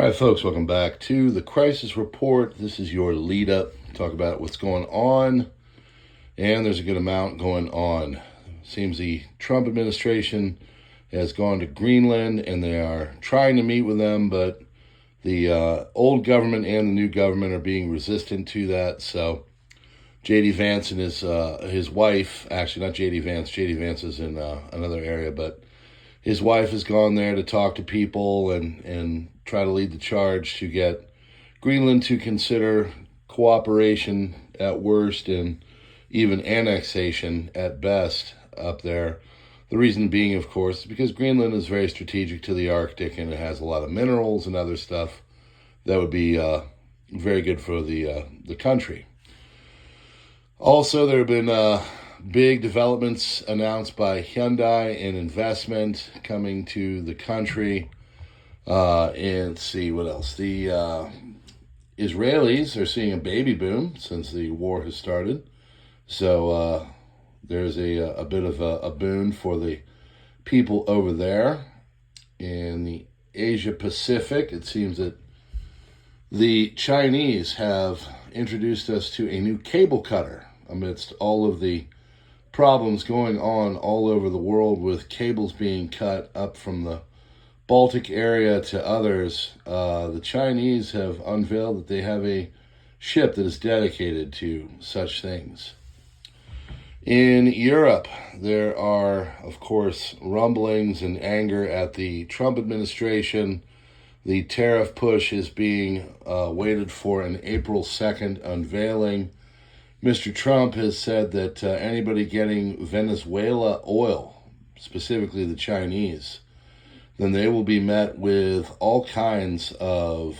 All right, folks, welcome back to the Crisis Report. This is your lead up. Talk about what's going on, and there's a good amount going on. Seems the Trump administration has gone to Greenland, and they are trying to meet with them, but the old government and the new government are being resistant to that. So J.D. Vance and his wife, actually not J.D. Vance, J.D. Vance is in another area, but his wife has gone there to talk to people and try to lead the charge to get Greenland to consider cooperation at worst and even annexation at best up there. The reason being, of course, is because Greenland is very strategic to the Arctic and it has a lot of minerals and other stuff that would be very good for the country. Also, there have been big developments announced by Hyundai in investment coming to the country. And let's see what else. The Israelis are seeing a baby boom since the war has started. So there's a bit of a boon for the people over there. In the Asia Pacific, it seems that the Chinese have introduced us to a new cable cutter amidst all of the problems going on all over the world with cables being cut up from the Baltic area to others. The Chinese have unveiled that they have a ship that is dedicated to such things. In Europe, there are, of course, rumblings and anger at the Trump administration. The tariff push is being waited for an April 2nd unveiling. Mr. Trump has said that anybody getting Venezuela oil, specifically the Chinese, then they will be met with all kinds of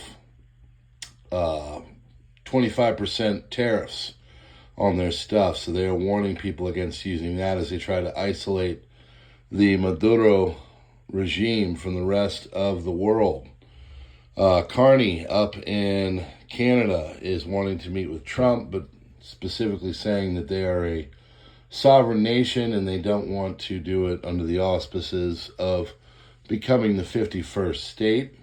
25% tariffs on their stuff. So they are warning people against using that as they try to isolate the Maduro regime from the rest of the world. Carney up in Canada is wanting to meet with Trump, but specifically saying that they are a sovereign nation and they don't want to do it under the auspices of becoming the 51st state.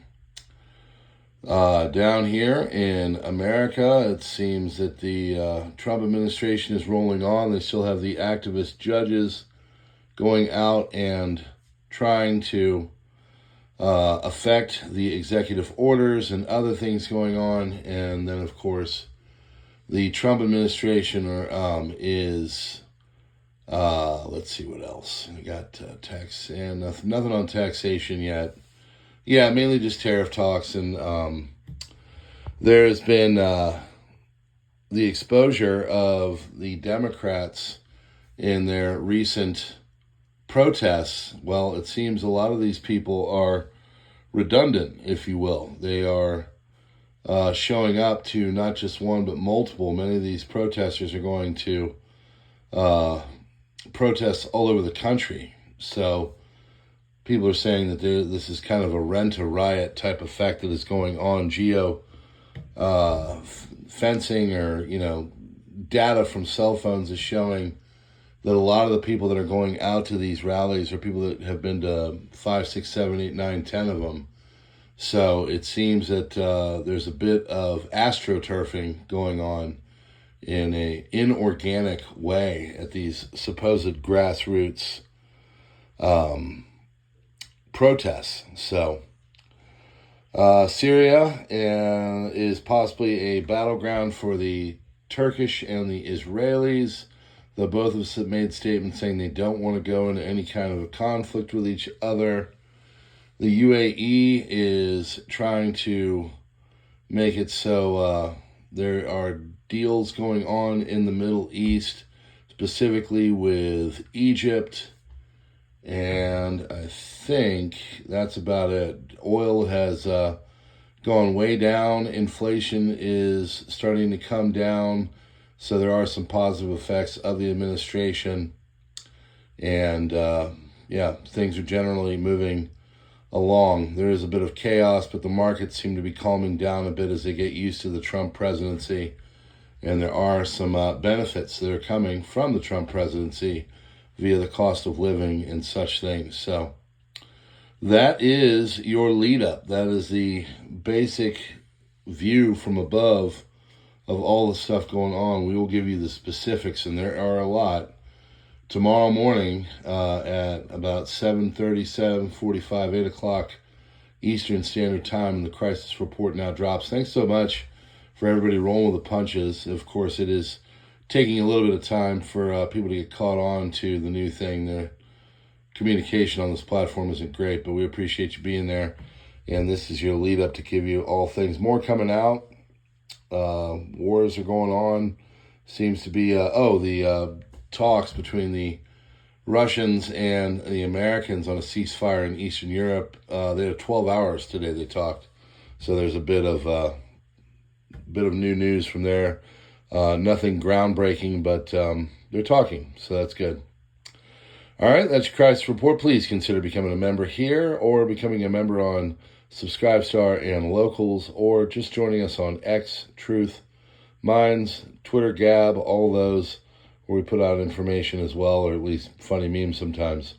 Down here in America, it seems that the Trump administration is rolling on. They still have the activist judges going out and trying to affect the executive orders and other things going on. And then, of course, the Trump administration is, let's see what else. We got tax and nothing on taxation yet. Yeah, mainly just tariff talks. And there has been the exposure of the Democrats in their recent protests. Well, it seems a lot of these people are redundant, if you will. They are showing up to not just one but multiple. Many of these protesters are going to protests all over the country. So people are saying that this is kind of a rent-a-riot type effect that is going on. Fencing or, data from cell phones is showing that a lot of the people that are going out to these rallies are people that have been to 5, 6, 7, 8, 9, 10 of them. So it seems that there's a bit of astroturfing going on in an inorganic way at these supposed grassroots protests. So Syria is possibly a battleground for the Turkish and the Israelis. Though both have made statements saying they don't want to go into any kind of a conflict with each other. The UAE is trying to make it so there are deals going on in the Middle East, specifically with Egypt, and I think that's about it. Oil has gone way down. Inflation is starting to come down, so there are some positive effects of the administration, and things are generally moving along. There is a bit of chaos, but the markets seem to be calming down a bit as they get used to the Trump presidency. And there are some benefits that are coming from the Trump presidency via the cost of living and such things. So that is your lead up. That is the basic view from above of all the stuff going on. We will give you the specifics, and there are a lot. Tomorrow morning at about 7:30, 7:45, 8 o'clock Eastern Standard Time, the crisis report now drops. Thanks so much for everybody rolling with the punches. Of course, it is taking a little bit of time for people to get caught on to the new thing. The communication on this platform isn't great, but we appreciate you being there. And this is your lead up to give you all things. More coming out. Wars are going on. Seems to be, the talks between the Russians and the Americans on a ceasefire in Eastern Europe. They had 12 hours today they talked. So there's a bit of new news from there. Nothing groundbreaking, but they're talking, so that's good. All right, that's your Crisis Report. Please consider becoming a member here or becoming a member on Subscribestar and Locals, or just joining us on X, Truth, Minds, Twitter, Gab, all those, where we put out information as well, or at least funny memes sometimes.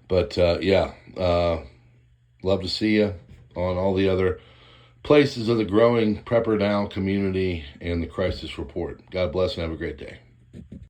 But love to see you on all the other places of the growing PrepperNow community and the Crisis Report. God bless and have a great day.